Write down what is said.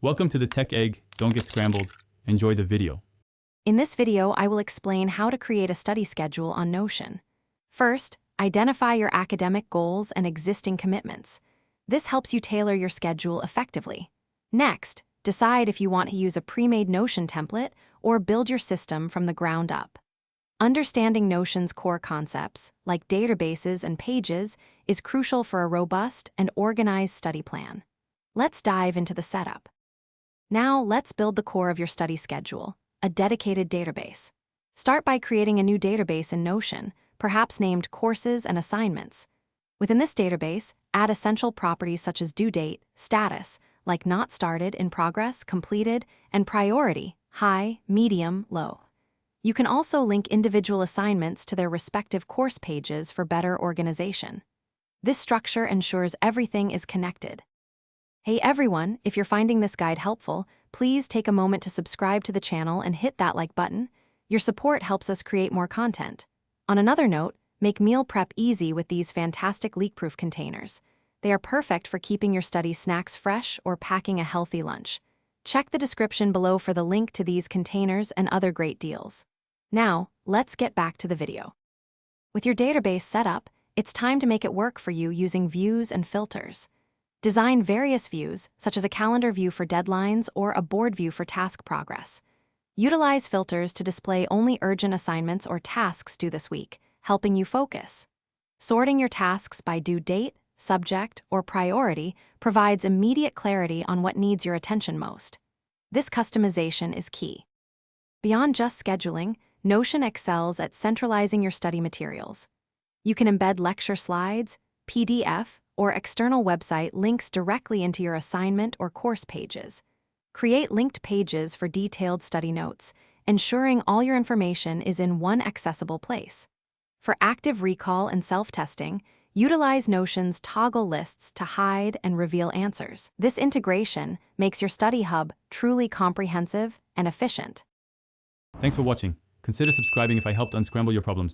Welcome to the Tech Egg. Don't get scrambled. Enjoy the video. In this video, I will explain how to create a study schedule on Notion. First, identify your academic goals and existing commitments. This helps you tailor your schedule effectively. Next, decide if you want to use a pre-made Notion template or build your system from the ground up. Understanding Notion's core concepts, like databases and pages, is crucial for a robust and organized study plan. Let's dive into the setup. Now, let's build the core of your study schedule, a dedicated database. Start by creating a new database in Notion, perhaps named Courses and Assignments. Within this database, add essential properties such as due date, status, like not started, in progress, completed, and priority, high, medium, low. You can also link individual assignments to their respective course pages for better organization. This structure ensures everything is connected. Hey everyone, if you're finding this guide helpful, please take a moment to subscribe to the channel and hit that like button. Your support helps us create more content. On another note, make meal prep easy with these fantastic leak-proof containers. They are perfect for keeping your study snacks fresh or packing a healthy lunch. Check the description below for the link to these containers and other great deals. Now, let's get back to the video. With your database set up, it's time to make it work for you using views and filters. Design various views, such as a calendar view for deadlines or a board view for task progress. Utilize filters to display only urgent assignments or tasks due this week, helping you focus. Sorting your tasks by due date, subject, or priority provides immediate clarity on what needs your attention most. This customization is key. Beyond just scheduling, Notion excels at centralizing your study materials. You can embed lecture slides, PDF, or external website links directly into your assignment or course pages. Create linked pages for detailed study notes, ensuring all your information is in one accessible place. For active recall and self-testing, utilize Notion's toggle lists to hide and reveal answers. This integration makes your study hub truly comprehensive and efficient. Thanks for watching. Consider subscribing if I helped unscramble your problems.